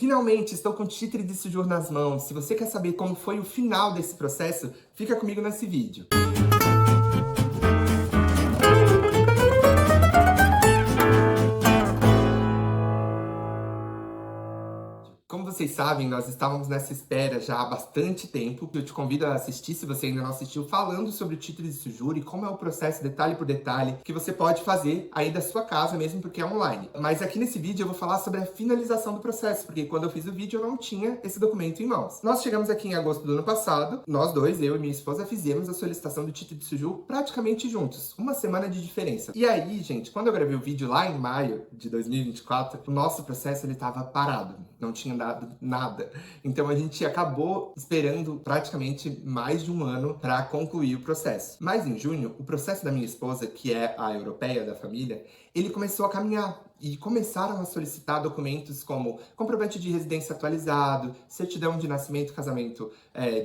Finalmente, estou com o título de séjour nas mãos. Se você quer saber como foi o final desse processo, fica comigo nesse vídeo. Como vocês sabem, nós estávamos nessa espera já há bastante tempo. Eu te convido a assistir, se você ainda não assistiu, falando sobre o título de séjour e como é o processo detalhe por detalhe que você pode fazer aí da sua casa mesmo, porque é online. Mas aqui nesse vídeo eu vou falar sobre a finalização do processo, porque quando eu fiz o vídeo eu não tinha esse documento em mãos. Nós chegamos aqui em agosto do ano passado, nós dois, eu e minha esposa, fizemos a solicitação do título de séjour praticamente juntos, uma semana de diferença. E aí, gente, quando eu gravei o vídeo lá em maio de 2024, o nosso processo ele estava parado, não tinha dado nada. Então a gente acabou esperando praticamente mais de um ano para concluir o processo. Mas em junho, o processo da minha esposa, que é a europeia da família, ele começou a caminhar. E começaram a solicitar documentos como comprovante de residência atualizado, certidão de nascimento e casamento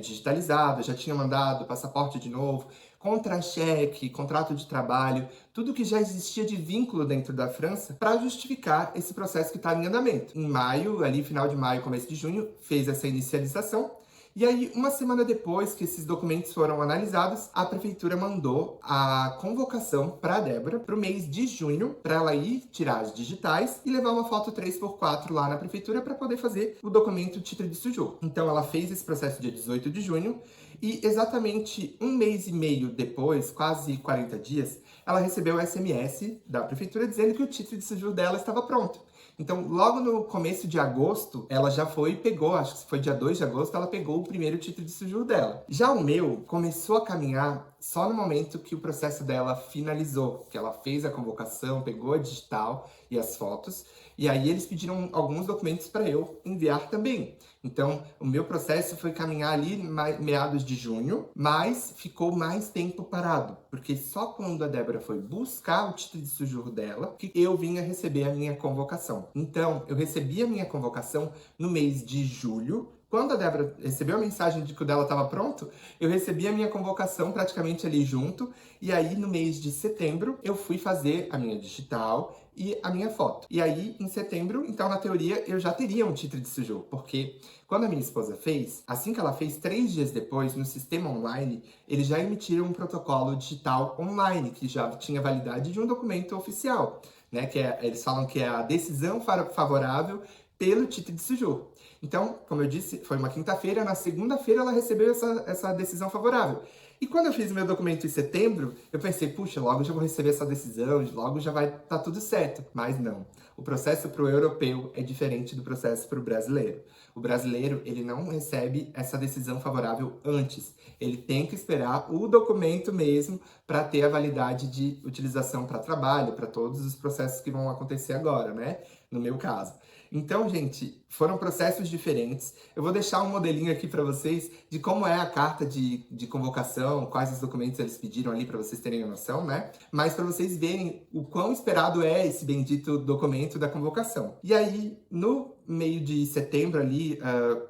digitalizado, já tinha mandado passaporte de novo, contra-cheque, contrato de trabalho, tudo que já existia de vínculo dentro da França para justificar esse processo que está em andamento. Em maio, ali final de maio, começo de junho, fez essa inicialização. E aí, uma semana depois que esses documentos foram analisados, a prefeitura mandou a convocação para a Débora para o mês de junho, para ela ir tirar as digitais e levar uma foto 3x4 lá na prefeitura para poder fazer o documento título de séjour. Então, ela fez esse processo dia 18 de junho e exatamente um mês e meio depois, quase 40 dias, ela recebeu o SMS da prefeitura dizendo que o título de séjour dela estava pronto. Então, logo no começo de agosto, ela já foi e pegou, acho que foi dia 2 de agosto, ela pegou o primeiro título de séjour dela. Já o meu começou a caminhar só no momento que o processo dela finalizou, que ela fez a convocação, pegou a digital e as fotos, e aí eles pediram alguns documentos para eu enviar também. Então, o meu processo foi caminhar ali meados de junho, mas ficou mais tempo parado, porque só quando a Débora foi buscar o título de séjour dela que eu vinha receber a minha convocação. Então, eu recebi a minha convocação no mês de julho. Quando a Débora recebeu a mensagem de que o dela estava pronto, eu recebi a minha convocação praticamente ali junto. E aí, no mês de setembro, eu fui fazer a minha digital e a minha foto. E aí, em setembro, então, na teoria, eu já teria um título de séjour, porque quando a minha esposa fez, assim que ela fez, 3 dias depois, no sistema online, eles já emitiram um protocolo digital online, que já tinha validade de um documento oficial, né? Eles falam que é a decisão favorável pelo título de séjour. Então, como eu disse, foi uma quinta-feira, na segunda-feira ela recebeu essa decisão favorável. E quando eu fiz o meu documento em setembro, eu pensei, puxa, logo já vou receber essa decisão, logo já vai estar tudo certo. Mas não. O processo para o europeu é diferente do processo para o brasileiro. O brasileiro, ele não recebe essa decisão favorável antes. Ele tem que esperar o documento mesmo para ter a validade de utilização para trabalho, para todos os processos que vão acontecer agora, né? No meu caso. Então, gente, foram processos diferentes. Eu vou deixar um modelinho aqui para vocês de como é a carta de convocação, quais os documentos eles pediram ali para vocês terem a noção, né? Mas para vocês verem o quão esperado é esse bendito documento da convocação. E aí, no meio de setembro ali,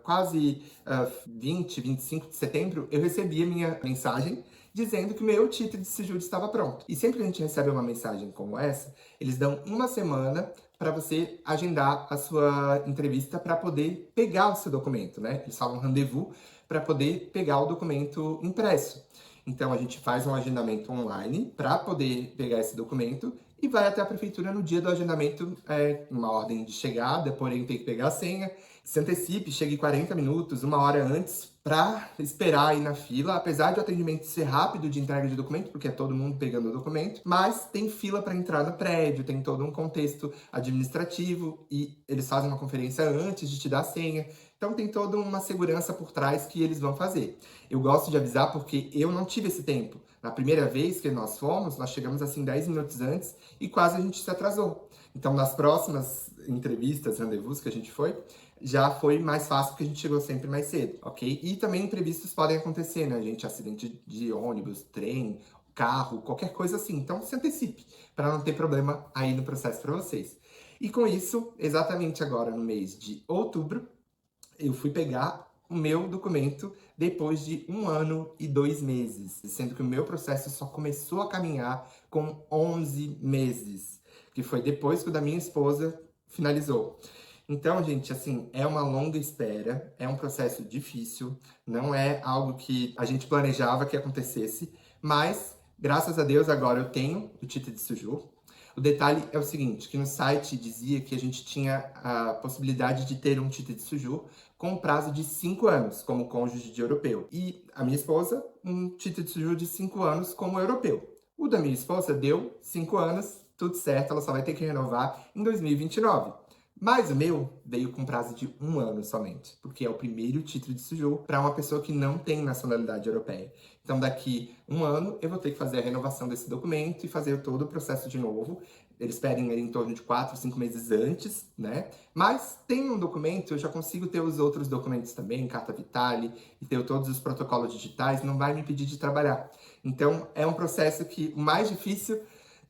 quase 20, 25 de setembro, eu recebi a minha mensagem dizendo que o meu título de séjour estava pronto. E sempre que a gente recebe uma mensagem como essa, eles dão uma semana para você agendar a sua entrevista para poder pegar o seu documento, né? Eles falam rendezvous para poder pegar o documento impresso. Então, a gente faz um agendamento online para poder pegar esse documento e vai até a prefeitura no dia do agendamento, uma ordem de chegada, porém tem que pegar a senha. Se antecipe, chegue 40 minutos, uma hora antes, para esperar aí na fila, apesar de o atendimento ser rápido de entrega de documento, porque é todo mundo pegando o documento, mas tem fila para entrar no prédio, tem todo um contexto administrativo e eles fazem uma conferência antes de te dar a senha. Então tem toda uma segurança por trás que eles vão fazer. Eu gosto de avisar porque eu não tive esse tempo. Na primeira vez que nós fomos, nós chegamos assim 10 minutos antes e quase a gente se atrasou. Então nas próximas entrevistas, rendezvous que a gente foi, já foi mais fácil porque a gente chegou sempre mais cedo, ok? E também imprevistos podem acontecer, né, gente? Acidente de ônibus, trem, carro, qualquer coisa assim. Então se antecipe para não ter problema aí no processo para vocês. E com isso, exatamente agora no mês de outubro, eu fui pegar o meu documento depois de 1 ano e 2 meses, sendo que o meu processo só começou a caminhar com 11 meses, que foi depois que o da minha esposa finalizou. Então, gente, assim, é uma longa espera, é um processo difícil, não é algo que a gente planejava que acontecesse, mas, graças a Deus, agora eu tenho o título de séjour. O detalhe é o seguinte, que no site dizia que a gente tinha a possibilidade de ter um título de séjour com um prazo de 5 anos, como cônjuge de europeu. E a minha esposa, um título de séjour de 5 anos como europeu. O da minha esposa deu 5 anos, tudo certo, ela só vai ter que renovar em 2029. Mas o meu veio com prazo de 1 ano somente, porque é o primeiro título de séjour para uma pessoa que não tem nacionalidade europeia. Então, daqui 1 ano, eu vou ter que fazer a renovação desse documento e fazer todo o processo de novo. Eles pedem em torno de 4, 5 meses antes, né? Mas tem um documento, eu já consigo ter os outros documentos também, carta vitale, e ter todos os protocolos digitais, não vai me impedir de trabalhar. Então, é um processo que o mais difícil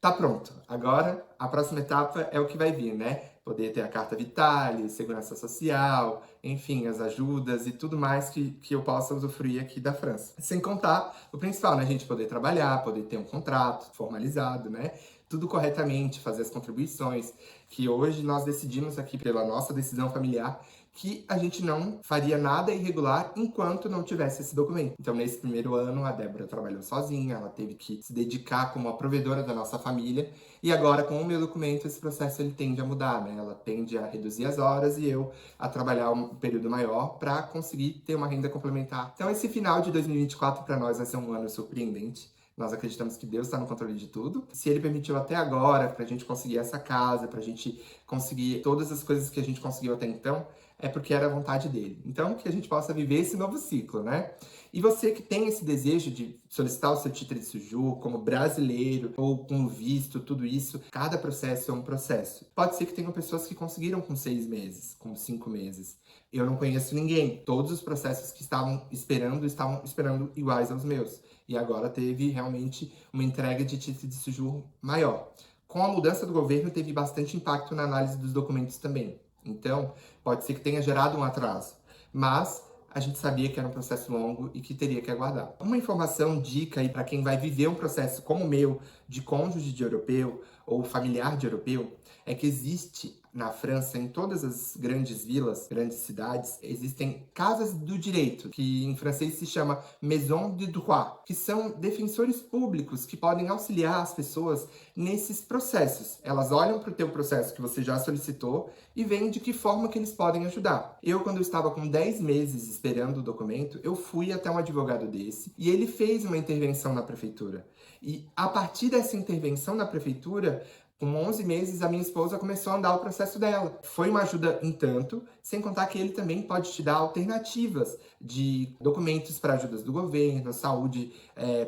tá pronto. Agora, a próxima etapa é o que vai vir, né? Poder ter a carta vitale, segurança social, enfim, as ajudas e tudo mais que eu possa usufruir aqui da França. Sem contar o principal, né? A gente poder trabalhar, poder ter um contrato formalizado, né? Tudo corretamente, fazer as contribuições, que hoje nós decidimos aqui pela nossa decisão familiar que a gente não faria nada irregular enquanto não tivesse esse documento. Então, nesse primeiro ano, a Débora trabalhou sozinha, ela teve que se dedicar como a provedora da nossa família, e agora, com o meu documento, esse processo ele tende a mudar, né? Ela tende a reduzir as horas e eu a trabalhar um período maior para conseguir ter uma renda complementar. Então, esse final de 2024 para nós vai ser um ano surpreendente. Nós acreditamos que Deus está no controle de tudo. Se Ele permitiu até agora para a gente conseguir essa casa, para a gente conseguir todas as coisas que a gente conseguiu até então, é porque era a vontade dele. Então, que a gente possa viver esse novo ciclo, né? E você que tem esse desejo de solicitar o seu título de séjour como brasileiro ou com visto, tudo isso, cada processo é um processo. Pode ser que tenham pessoas que conseguiram com 6 meses, com 5 meses. Eu não conheço ninguém. Todos os processos que estavam esperando iguais aos meus. E agora teve realmente uma entrega de título de séjour maior. Com a mudança do governo, teve bastante impacto na análise dos documentos também. Então, pode ser que tenha gerado um atraso. Mas a gente sabia que era um processo longo e que teria que aguardar. Uma informação, dica aí para quem vai viver um processo como o meu, de cônjuge de europeu ou familiar de europeu, é que existe na França, em todas as grandes vilas, grandes cidades, existem casas do direito, que em francês se chama Maison de Droit, que são defensores públicos que podem auxiliar as pessoas nesses processos. Elas olham para o teu processo que você já solicitou e veem de que forma que eles podem ajudar. Eu, quando eu estava com 10 meses esperando o documento, eu fui até um advogado desse e ele fez uma intervenção na prefeitura. E a partir dessa intervenção na prefeitura, com 11 meses, a minha esposa começou a andar o processo dela. Foi uma ajuda em tanto, sem contar que ele também pode te dar alternativas de documentos para ajudas do governo, saúde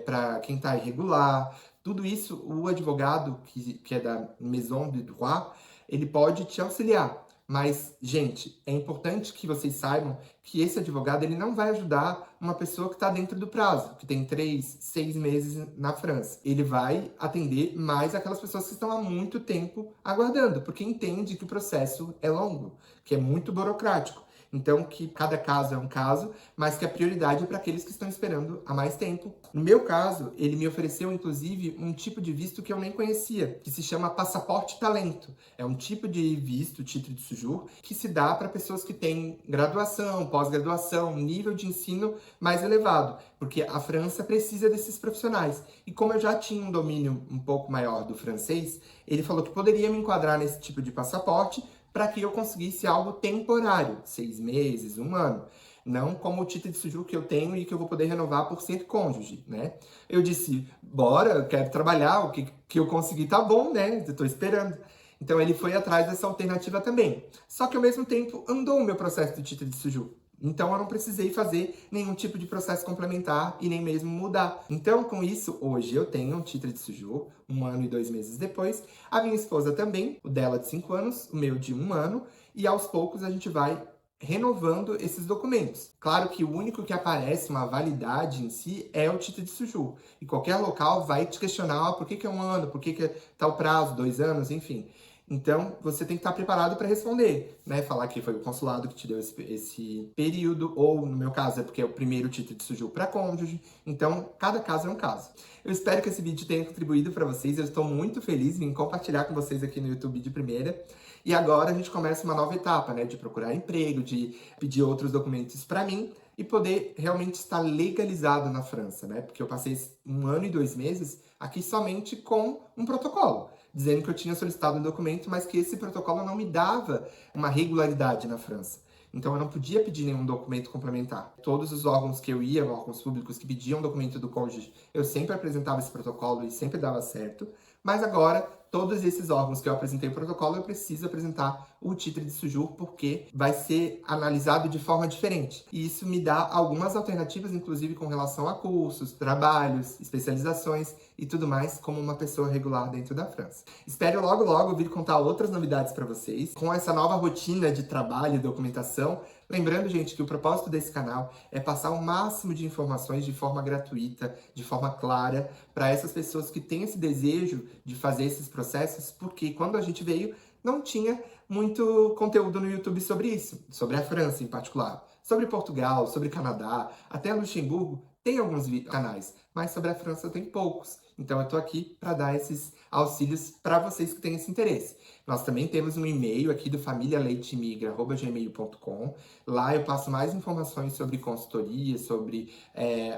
para quem está irregular. Tudo isso, o advogado, que é da Maison de Droit, ele pode te auxiliar. Mas, gente, é importante que vocês saibam que esse advogado ele não vai ajudar uma pessoa que está dentro do prazo, que tem 3, 6 meses na França. Ele vai atender mais aquelas pessoas que estão há muito tempo aguardando, porque entende que o processo é longo, que é muito burocrático. Então, que cada caso é um caso, mas que a prioridade é para aqueles que estão esperando há mais tempo. No meu caso, ele me ofereceu, inclusive, um tipo de visto que eu nem conhecia, que se chama passaporte talento. É um tipo de visto, título de séjour, que se dá para pessoas que têm graduação, pós-graduação, nível de ensino mais elevado, porque a França precisa desses profissionais. E como eu já tinha um domínio um pouco maior do francês, ele falou que poderia me enquadrar nesse tipo de passaporte, para que eu conseguisse algo temporário, 6 meses, 1 ano. Não como o título de séjour que eu tenho e que eu vou poder renovar por ser cônjuge, né? Eu disse, bora, eu quero trabalhar, o que eu conseguir tá bom, né? Eu tô esperando. Então ele foi atrás dessa alternativa também. Só que ao mesmo tempo andou o meu processo de título de séjour. Então eu não precisei fazer nenhum tipo de processo complementar e nem mesmo mudar. Então com isso, hoje eu tenho um título de séjour, 1 ano e 2 meses depois. A minha esposa também, o dela de 5 anos, o meu de 1 ano. E aos poucos a gente vai renovando esses documentos. Claro que o único que aparece uma validade em si é o título de séjour. E qualquer local vai te questionar por que é 1 ano, por que é tal prazo, 2 anos, enfim. Então, você tem que estar preparado para responder, né? Falar que foi o consulado que te deu esse período, ou no meu caso é porque é o primeiro título de séjour para cônjuge. Então, cada caso é um caso. Eu espero que esse vídeo tenha contribuído para vocês. Eu estou muito feliz em compartilhar com vocês aqui no YouTube de primeira. E agora a gente começa uma nova etapa, né, de procurar emprego, de pedir outros documentos para mim e poder realmente estar legalizado na França, né? Porque eu passei 1 ano e 2 meses aqui somente com um protocolo, dizendo que eu tinha solicitado um documento, mas que esse protocolo não me dava uma regularidade na França. Então eu não podia pedir nenhum documento complementar. Todos os órgãos que eu ia, órgãos públicos que pediam documento do cônjuge, eu sempre apresentava esse protocolo e sempre dava certo. Mas agora, todos esses órgãos que eu apresentei o protocolo, eu preciso apresentar o título de séjour, porque vai ser analisado de forma diferente. E isso me dá algumas alternativas, inclusive com relação a cursos, trabalhos, especializações e tudo mais, como uma pessoa regular dentro da França. Espero logo, logo vir contar outras novidades para vocês, com essa nova rotina de trabalho e documentação. Lembrando, gente, que o propósito desse canal é passar o máximo de informações de forma gratuita, de forma clara, para essas pessoas que têm esse desejo de fazer esses processos, porque quando a gente veio, não tinha muito conteúdo no YouTube sobre isso, sobre a França em particular, sobre Portugal, sobre Canadá, até Luxemburgo tem alguns canais, mas sobre a França tem poucos. Então eu tô aqui para dar esses auxílios para vocês que têm esse interesse. Nós também temos um e-mail aqui do familialeitemigra@gmail.com. Lá eu passo mais informações sobre consultoria, sobre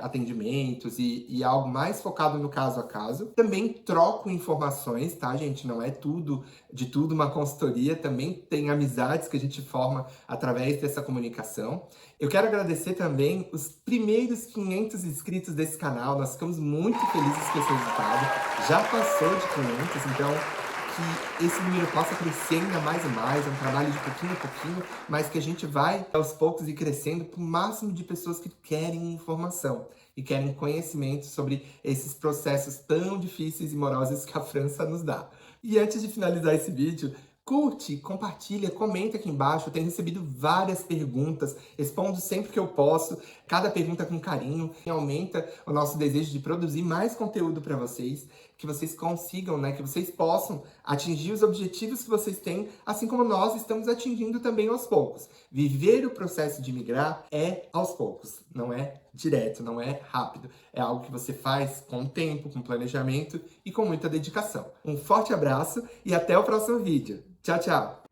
atendimentos e algo mais focado no caso a caso. Também troco informações, tá, gente? Não é tudo de tudo uma consultoria. Também tem amizades que a gente forma através dessa comunicação. Eu quero agradecer também os primeiros 500 inscritos desse canal. Nós ficamos muito felizes com esse resultado. Já passou de 500, então que esse número possa crescer ainda mais e mais. É um trabalho de pouquinho a pouquinho, mas que a gente vai aos poucos ir crescendo para o máximo de pessoas que querem informação e querem conhecimento sobre esses processos tão difíceis e morosos que a França nos dá. E antes de finalizar esse vídeo, curte, compartilha, comenta aqui embaixo. Eu tenho recebido várias perguntas, respondo sempre que eu posso, cada pergunta com carinho. Aumenta o nosso desejo de produzir mais conteúdo para vocês, que vocês consigam, né, que vocês possam atingir os objetivos que vocês têm, assim como nós estamos atingindo também aos poucos. Viver o processo de migrar é aos poucos, não é direto, não é rápido. É algo que você faz com tempo, com planejamento e com muita dedicação. Um forte abraço e até o próximo vídeo. Tchau, tchau!